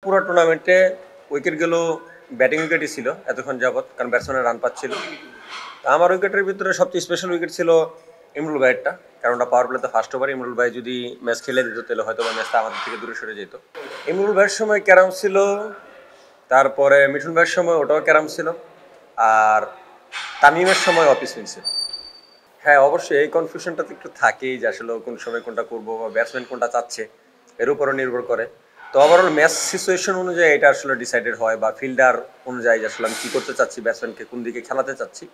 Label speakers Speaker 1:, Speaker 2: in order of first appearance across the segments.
Speaker 1: পুরো টুর্নামেন্টে উইকেটগুলো ব্যাটিং উইকেটই ছিল এতক্ষণ যাবৎ, কারণ ব্যাটসম্যানের রান পাচ্ছিল। আমার উইকেটের ভিতরে সবচেয়ে স্পেশাল উইকেট ছিল ইমরুল ভাইয়েরটা, কারণ ওটা পাওয়ার প্লেতে ফার্স্ট ওভার। ইমরুল ভাই যদি ম্যাচ খেলে দিত তাহলে হয়তো ম্যাচটা আমাদের থেকে দূরে সরে যেত। ইমরুল ভাইয়ের সময় ক্যারাম ছিল, তারপরে মিঠুন ভাইয়ের সময় ওটাও ক্যারাম ছিল, আর তামিমের সময় অফ স্পিন ছিল। হ্যাঁ, অবশ্যই এই কনফিউশনটা তো একটু থাকেই যে আসলে কোন সময় কোনটা করবো বা ব্যাটসম্যান কোনটা চাচ্ছে, এর উপরও নির্ভর করে। তো ওভারঅল ম্যাচ সিচুয়েশন অনুযায়ী এটা আসলে ডিসাইডেড হয়, বা ফিল্ডার অনুযায়ী আসলে আমি কী করতে চাচ্ছি, ব্যাটসম্যানকে কোন দিকে খেলাতে চাচ্ছি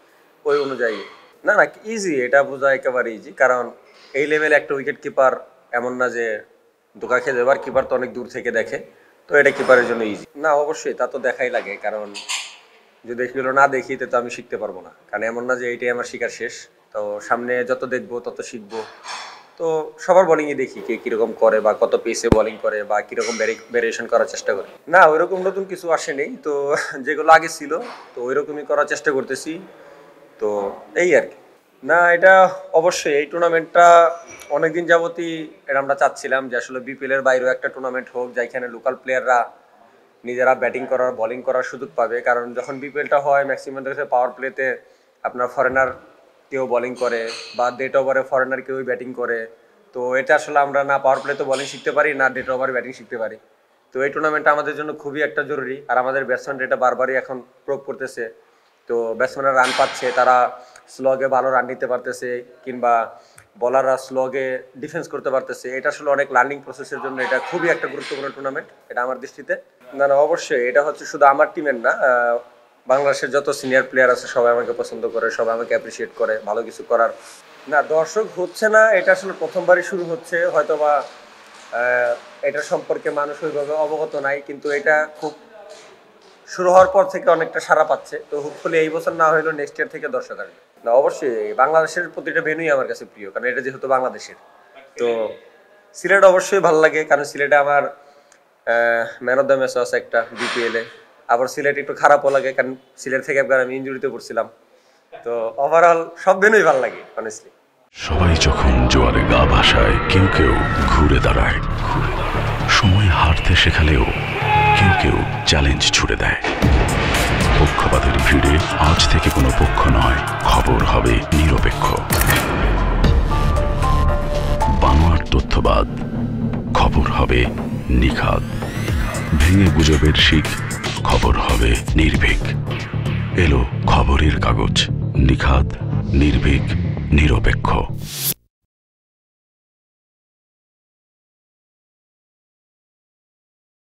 Speaker 1: ওই অনুযায়ী। না না, ইজি, এটা বোঝা একেবারে ইজি, কারণ এই লেভেলে একটা উইকেট কিপার এমন না যে ধোকা খেয়ে যাবে, আর কিপার তো অনেক দূর থেকে দেখে, তো এটা কিপারের জন্য ইজি। না অবশ্যই তা তো দেখাই লাগে, কারণ যদি এগুলো না দেখি তো আমি শিখতে পারবো না, কারণ এমন না যে এইটাই আমার শেখার শেষ। তো সামনে যত দেখবো তত শিখবো। তো সবার বোলিংয়ে দেখি কে কীরকম করে, বা কত পেসে বোলিং করে, বা কীরকম ভ্যারিয়েশন করার চেষ্টা করে। না ওইরকম নতুন কিছু আসেনি, তো যেগুলো আগে ছিল তো ওই রকমই করার চেষ্টা করতেছি, তো এই আর কি। না এটা অবশ্যই এই টুর্নামেন্টটা অনেকদিন যাবতই এটা আমরা চাচ্ছিলাম যে আসলে বিপিএলের বাইরেও একটা টুর্নামেন্ট হোক, যেখানে লোকাল প্লেয়াররা নিজেরা ব্যাটিং করার বোলিং করার সুযোগ পাবে। কারণ যখন বিপিএলটা হয় ম্যাক্সিমাম দেখে পাওয়ার প্লেতে আপনার ফরেনার কেউ বোলিং করে, বা ডেট ওভারে ফরেনার কেউই ব্যাটিং করে। তো এটা আসলে আমরা না পাওয়ার প্লেতে বোলিং শিখতে পারি, না ডেট ওভারে ব্যাটিং শিখতে পারি। তো এই টুর্নামেন্টটা আমাদের জন্য খুবই একটা জরুরি, আর আমাদের ব্যাটসম্যানরা এটা বারবারই এখন প্রুভ করতেছে। তো ব্যাটসম্যানরা রান পাচ্ছে, তারা স্লগে ভালো রান নিতে পারতেছে, কিংবা বলাররা স্লগে ডিফেন্স করতে পারতেছে। এটা আসলে অনেক লার্নিং প্রসেসের জন্য এটা খুবই একটা গুরুত্বপূর্ণ টুর্নামেন্ট, এটা আমার দৃষ্টিতে। না না অবশ্যই এটা হচ্ছে শুধু আমার টিমের না, বাংলাদেশের যত সিনিয়র প্লেয়ার আছে সবাই আমাকে পছন্দ করে, সবাই আমাকে অ্যাপ্রিসিয়েট করে ভালো কিছু করার। না দর্শক হচ্ছে না, এটা আসলে প্রথমবারই শুরু হচ্ছে, হয়তোবা এটা সম্পর্কে মানুষ ওইভাবে অবগত নাই, কিন্তু এটা খুব শুরু হওয়ার পর থেকে অনেকটা সাড়া পাচ্ছে। তো হোপফুলি এই বছর না হলেও নেক্সট ইয়ার থেকে দর্শক আসবে। না অবশ্যই বাংলাদেশের প্রতিটা ভেন্যুই আমার কাছে প্রিয়, কারণ এটা যেহেতু বাংলাদেশের। তো সিলেট অবশ্যই ভালো লাগে, কারণ সিলেটে আমার ম্যান অফ দ্য ম্যাচও আছে একটা বিপিএলে। আবার সিলেট একটু খারাপও লাগে, কারণ সিলেট থেকে একবার আমি ইনজুরিতে পড়ছিলাম। তো ওভারঅল সব ভেন্যুই ভালো লাগে অনেস্টলি।
Speaker 2: সবাই যখন জোয়ারে গা ভাসায়, কেউ কেউ ঘুরে দাঁড়ায়। সময় হারতে শেখালেও কেউ কেউ চ্যালেঞ্জ ছুড়ে দেয়। পক্ষপাতের ভিড়ে আজ থেকে কোনো পক্ষ নয়, খবর হবে নিরপেক্ষ। বানোয়ার তথ্যবাদ, খবর হবে নিখাদ। ভেঙে গুজবের শিখ, খবর হবে নির্ভীক। এলো খবরের কাগজ, নিখাদ, নির্ভীক, নিরপেক্ষ।